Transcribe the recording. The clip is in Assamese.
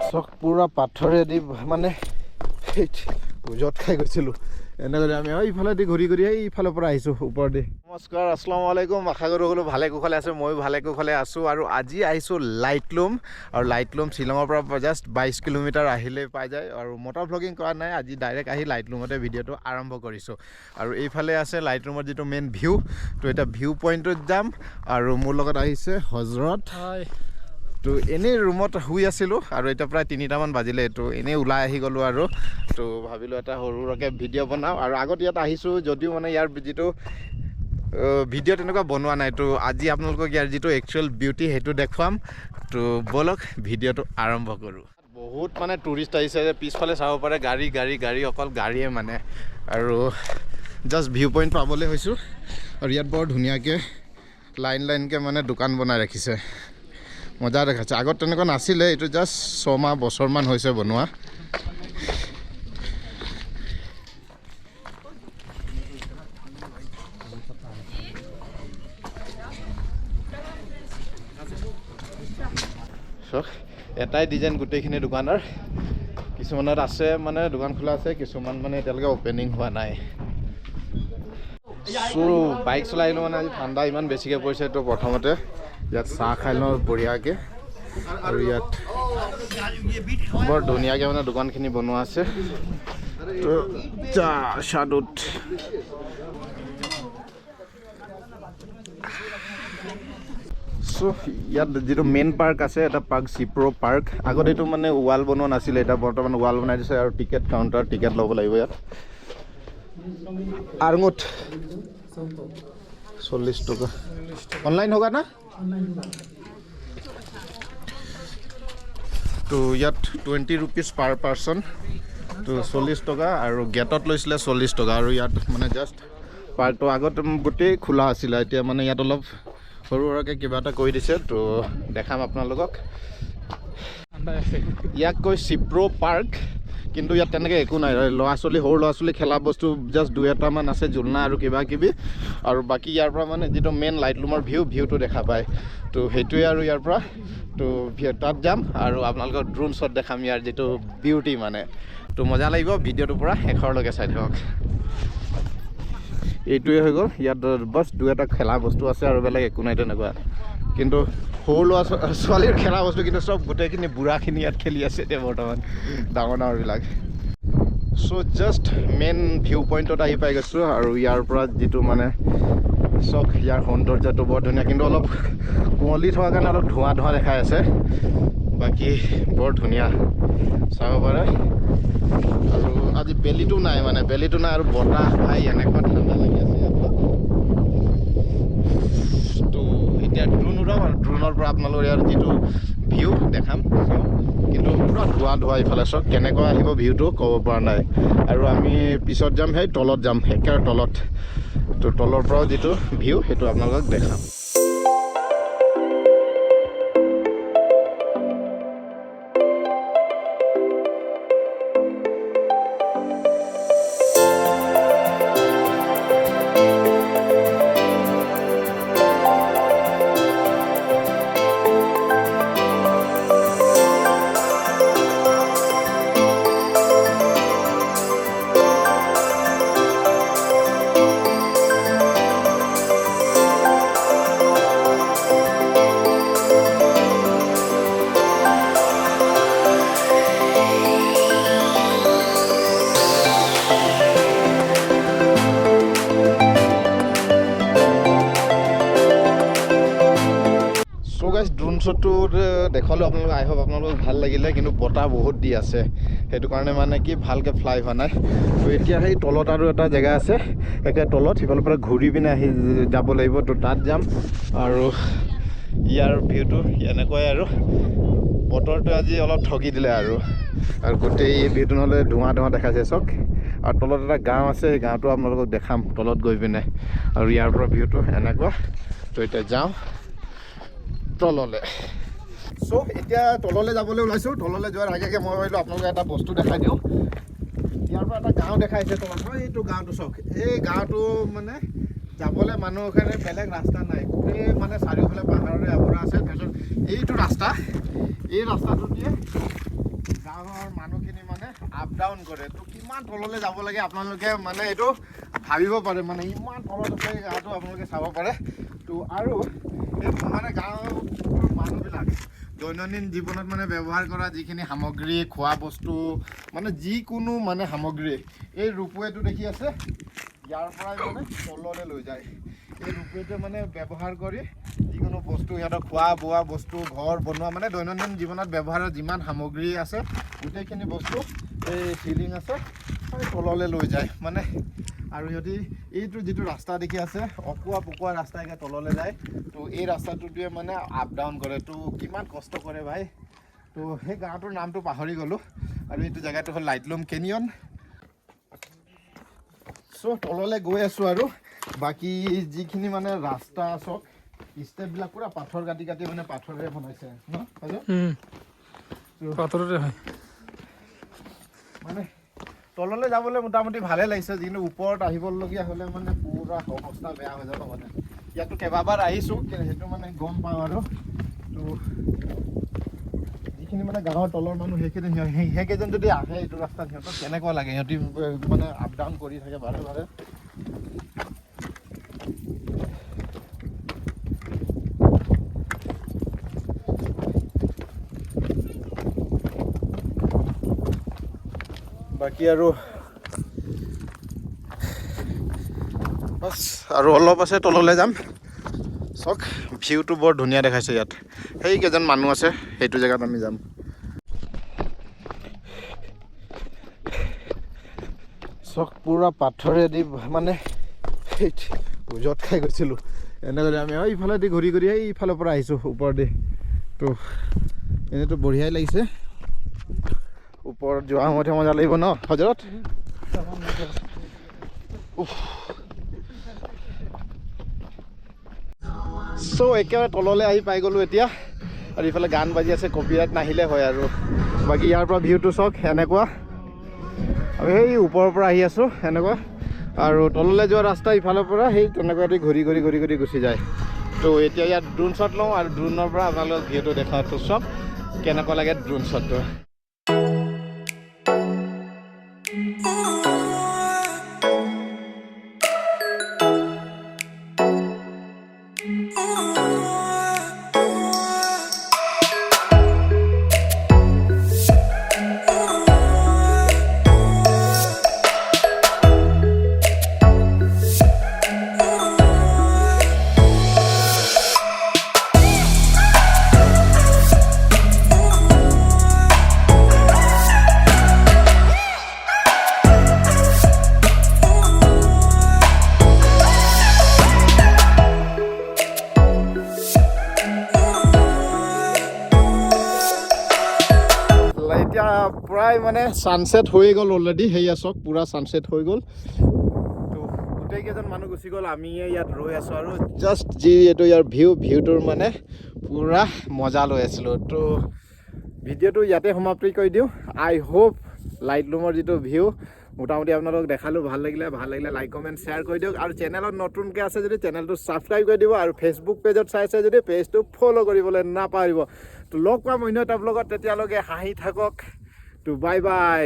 চক পুৰা পাথৰেদি মানে উজত খাই গৈছিলোঁ এনেকৈ আমি ইফালেদি ঘূৰি ঘূৰি এইফালৰ পৰা আহিছোঁ ওপৰেদি। নমস্কাৰ, আসসালামু আলাইকুম। আশা কৰোঁ সকলো ভালে কুশলে আছে, ময়ো ভালে কুশলে আছোঁ। আৰু আজি আহিছোঁ লাইটলুম, আৰু লাইটলুম শ্বিলঙৰ পৰা জাষ্ট 22 কিলোমিটাৰ আহিলে পাই যায়। আৰু মটৰ ভ্লগিং কৰা নাই, আজি ডাইৰেক্ট আহি লাইটলুমতে ভিডিঅ'টো আৰম্ভ কৰিছোঁ। আৰু এইফালে আছে লাইটলুমৰ যিটো মেইন ভিউ, তো এটা ভিউ পইণ্টত যাম। আৰু মোৰ লগত আহিছে হজৰত। তো এনেই ৰুমত শুই আছিলোঁ আৰু এতিয়া প্ৰায় 3টামান বাজিলে, তো এনেই ওলাই আহি গ'লোঁ আৰু তো ভাবিলোঁ এটা সৰু সুৰাকৈ ভিডিঅ' বনাওঁ। আৰু আগত ইয়াত আহিছোঁ যদিও মানে ইয়াৰ যিটো ভিডিঅ' তেনেকুৱা বনোৱা নাই, তো আজি আপোনালোকক ইয়াৰ যিটো একচুৱেল বিউটি সেইটো দেখুৱাম। তো ব'লক ভিডিঅ'টো আৰম্ভ কৰোঁ। বহুত মানে টুৰিষ্ট আহিছে, পিছফালে চাব পাৰে গাড়ী গাড়ী গাড়ী, অকল গাড়ীয়ে মানে। আৰু জাষ্ট ভিউ পইণ্ট পাবলৈ হৈছোঁ। আৰু ইয়াত বৰ ধুনীয়াকৈ লাইন লাইনকৈ মানে দোকান বনাই ৰাখিছে, মজা দেখাচ্ছে। আগত তেনেকুৱা নাছিলে, এইটো জাষ্ট 6 বছৰমান হৈছে বনোৱা। এটাই ডিজাইন গোটেইখিনি দোকানৰ, কিছুমানত আছে মানে দোকান খোলা আছে, কিছুমান মানে এতিয়ালৈকে অপেনিং হোৱা নাই। চ' বাইক চলাই আহিলোঁ মানে আজি ঠাণ্ডা ইমান বেছিকৈ পৰিছে, তো প্ৰথমতে ইয়াত চাহ খাই লওঁ বঢ়িয়াকৈ। আৰু ইয়াত বৰ ধুনীয়াকৈ মানে দোকানখিনি বনোৱা আছে। তো চাদুত চ' ইয়াত যিটো মেইন পাৰ্ক আছে, এটা পাৰ্ক চিপ্ৰ পাৰ্ক। আগত এইটো মানে ৱাল বনোৱা নাছিলে, এতিয়া বৰ্তমান ৱাল বনাই দিছে। আৰু টিকেট কাউণ্টাৰ, টিকেট ল'ব লাগিব ইয়াত। আঙুঠ 40 টকা। অনলাইন হোগা না? তো ইয়াত 20 ৰুপিজ পাৰ পাৰ্চন, তো 40 টকা। আৰু গেটত লৈছিলে 40 টকা। আৰু ইয়াত মানে জাষ্ট পাৰ্কটো আগত গোটেই খোলা আছিলে, এতিয়া মানে ইয়াত অলপ সৰু সুৰাকৈ কিবা এটা কৰি দিছে, তো দেখাম আপোনালোকক। ইয়াক কৈ চিপ্ৰ পাৰ্ক, কিন্তু ইয়াত তেনেকৈ একো নাই। ল'ৰা ছোৱালী, সৰু ল'ৰা ছোৱালী খেলা বস্তু জাষ্ট 2-এটামান আছে, জোলনা আৰু কিবা কিবি। আৰু বাকী ইয়াৰ পৰা মানে যিটো মেইন লাইটলুমৰ ভিউটো দেখা পায়, তো সেইটোৱে। আৰু ইয়াৰ পৰা তো তাত যাম আৰু আপোনালোকক ড্ৰোন শ্বট দেখাম, ইয়াৰ যিটো বিউটি মানে। তো মজা লাগিব, ভিডিঅ'টোৰ পৰা শেষৰলৈকে চাই থাকক। এইটোৱে হৈ গ'ল, ইয়াত বাছ 2-এটা খেলা বস্তু আছে আৰু বেলেগ একো নাই তেনেকুৱা। কিন্তু সৰু ল'ৰা ছোৱালীৰ খেলা বস্তু কিন্তু চব গোটেইখিনি বুঢ়াখিনি ইয়াত খেলি আছে এতিয়া বৰ্তমান, ডাঙৰ ডাঙৰবিলাক। চ' জাষ্ট মেইন ভিউ পইণ্টত আহি পাই গৈছোঁ। আৰু ইয়াৰ পৰা যিটো মানে চব ইয়াৰ সৌন্দৰ্যটো বৰ ধুনীয়া, কিন্তু অলপ কুঁৱলী থকাৰ কাৰণে অলপ ধোঁৱা ধোঁৱা দেখাই আছে। বাকী বৰ ধুনীয়া, চাব পাৰে। আৰু আজি বেলিটো নাই, মানে বেলিটো নাই আৰু বতাহ খাই এনেকুৱা ঠাণ্ডা লাগি আছে ইয়াত। তো এতিয়া ড্ৰোন উৰাম আৰু ড্ৰোনৰ পৰা আপোনালোকৰ ইয়াৰ যিটো ভিউ দেখাম। কিন্তু পুৰা ধোঁৱা ধোঁৱা ইফালে চব কেনেকুৱা আহিব ভিউটো ক'ব পৰা নাই। আৰু আমি পিছত যাম, সেই তলত যাম, একেবাৰে তলত। তো তলৰ পৰাও যিটো ভিউ সেইটো আপোনালোকক দেখাম। ড্ৰোন শ্বটটো দেখালোঁ আপোনালোক, আই হোপ আপোনালোকক ভাল লাগিলে। কিন্তু বতাহ বহুত দি আছে, সেইটো কাৰণে মানে কি ভালকৈ ফ্লাই হোৱা নাই। তো এতিয়া সেই তলত আৰু এটা জেগা আছে, একে তলত, সিফালৰ পৰা ঘূৰি পিনে আহি যাব লাগিব। তো তাত যাম। আৰু ইয়াৰ ভিউটো এনেকুৱাই। আৰু বতৰটো আজি অলপ ঠগি দিলে আৰু গোটেই ভিউটো নহ'লে ধোঁৱা ধোঁৱা দেখাইছে চক। আৰু তলত এটা গাঁও আছে, সেই গাঁৱটো আপোনালোকক দেখাম তলত গৈ পিনে। আৰু ইয়াৰ পৰা ভিউটো এনেকুৱা। তো এতিয়া যাওঁ তললৈ। চ' এতিয়া তললৈ যাবলৈ ওলাইছোঁ। তললৈ যোৱাৰ আগে আগে মই ভাবিলোঁ আপোনালোকে এটা বস্তু দেখাই দিওঁ। ইয়াৰ পৰা এটা গাঁও দেখাইছে তলত, এইটো গাঁৱটো চাওক। এই গাঁৱটো মানে যাবলৈ মানুহৰ কাৰণে বেলেগ ৰাস্তা নাই, গোটেই মানে চাৰিওফালে পাহাৰৰে আৱৰা আছে। তাৰপিছত এইটো ৰাস্তা, এই ৰাস্তাটো দিয়ে গাঁৱৰ মানুহখিনি মানে আপ ডাউন কৰে। তো কিমান তললৈ যাব লাগে আপোনালোকে মানে এইটো ভাবিব পাৰে, মানে ইমান তলত আছে এই গাঁৱটো আপোনালোকে চাব পাৰে। তো আৰু এই মানে গাঁৱৰ মানুহবিলাক দৈনন্দিন জীৱনত মানে ব্যৱহাৰ কৰা যিখিনি সামগ্ৰী, খোৱা বস্তু, মানে যিকোনো মানে সামগ্ৰী এই ৰোপৱেটো দেখি আছে, ইয়াৰ পৰাই মানে তললৈ লৈ যায়। এই ৰোপৱেটোৱে মানে ব্যৱহাৰ কৰি যিকোনো বস্তু, সিহঁতৰ খোৱা বোৱা বস্তু, ঘৰ বনোৱা, মানে দৈনন্দিন জীৱনত ব্যৱহাৰৰ যিমান সামগ্ৰী আছে গোটেইখিনি বস্তু এই চিলিং আছে তললৈ লৈ যায় মানে। আৰু সিহঁতি এইটো যিটো ৰাস্তা দেখি আছে, অকোৱা পকোৱা ৰাস্তা এতিয়া তললৈ যায়। তো এই ৰাস্তাটোৱে মানে আপ ডাউন কৰে। তো কিমান কষ্ট কৰে ভাই। তো সেই গাঁৱটোৰ নামটো পাহৰি গ'লোঁ, আৰু এইটো জেগাটো হ'ল লাইটলুম কেনিয়ন। চ' তললৈ গৈ আছোঁ, আৰু বাকী যিখিনি মানে ৰাস্তা চব ষ্টেপবিলাক পুৰা পাথৰ কাটি কাটি মানে পাথৰেৰে বনাইছে ন? পাথৰতে হয় মানে তললৈ যাবলৈ মোটামুটি ভালে লাগিছে, কিন্তু ওপৰত আহিবলগীয়া হ'লে মানে পুৰা অৱস্থা বেয়া হৈ যাব। মানে ইয়াতো কেইবাবাৰ আহিছোঁ, সেইটো মানে গম পাওঁ। আৰু তো যিখিনি মানে গাঁৱৰ তলৰ মানুহ সেইকেইজন যদি আহে এইটো ৰাস্তাত, সিহঁতক কেনেকুৱা লাগে? সিহঁতি মানে আপ ডাউন কৰি থাকে বাৰে বাৰে। বাকী আৰু বাছ, আৰু অলপ আছে তললৈ যাম। চাওক ভিউটো বৰ ধুনীয়া দেখাইছে ইয়াত। সেইকেইজন মানুহ আছে, সেইটো জেগাত আমি যাম। চাওক পুৰা পাথৰেদি মানে উজত খাই গৈছিলোঁ। এনেকৈ আমি ইফালেদি ঘূৰি ঘূৰি ইফালৰ পৰা আহিছোঁ ওপৰদি। তো এনেইতো বঢ়িয়াই লাগিছে। ওপৰত যোৱা সময়তে মজা লাগিব ন হজৰত? চ' একেবাৰে তললৈ আহি পাই গ'লোঁ এতিয়া। আৰু ইফালে গান বাজি আছে, কপিৰাইট নাহিলে হয় আৰু। বাকী ইয়াৰ পৰা ভিউটো চাওক এনেকুৱা। আৰু সেই ওপৰৰ পৰা আহি আছোঁ এনেকুৱা, আৰু তললৈ যোৱা ৰাস্তা ইফালৰ পৰা সেই তেনেকুৱাতে ঘূৰি ঘূৰি ঘূৰি ঘূৰি গুচি যায়। তো এতিয়া ইয়াত ড্ৰোন শ্বট লওঁ, আৰু ড্ৰোনৰ পৰা আপোনালোকক ভিউটো দেখাওঁতো চব কেনেকুৱা লাগে ড্ৰোন শ্বটটো। এতিয়া প্ৰায় মানে ছানছেট হৈ গ'ল অলৰেডি। সেয়া চাওক পুৰা ছানছেট হৈ গ'ল। তো গোটেইকেইজন মানুহ গুচি গ'ল, আমিয়ে ইয়াত ৰৈ আছোঁ আৰু জাষ্ট যি এইটো ইয়াৰ ভিউটোৰ মানে পুৰা মজা লৈ আছিলোঁ। তো ভিডিঅ'টো ইয়াতে সমাপ্তি কৰি দিওঁ। আই হোপ লাইটলুমৰ যিটো ভিউ মোটামুটি আপোনালোকক দেখালোঁ। ভাল লাগিলে লাইক কমেণ্ট শ্বেয়াৰ কৰি দিয়ক। আৰু চেনেলত নতুনকৈ আছে যদি চেনেলটো ছাবস্ক্ৰাইব কৰি দিব, আৰু ফেচবুক পেজত চাইছে যদি পেজটো ফ'ল' কৰিবলৈ নাপাহৰিব। তো লগ পাম অন্য এটা ব্লগত, তেতিয়ালৈকে হাঁহি থাকক। তো বাই বাই।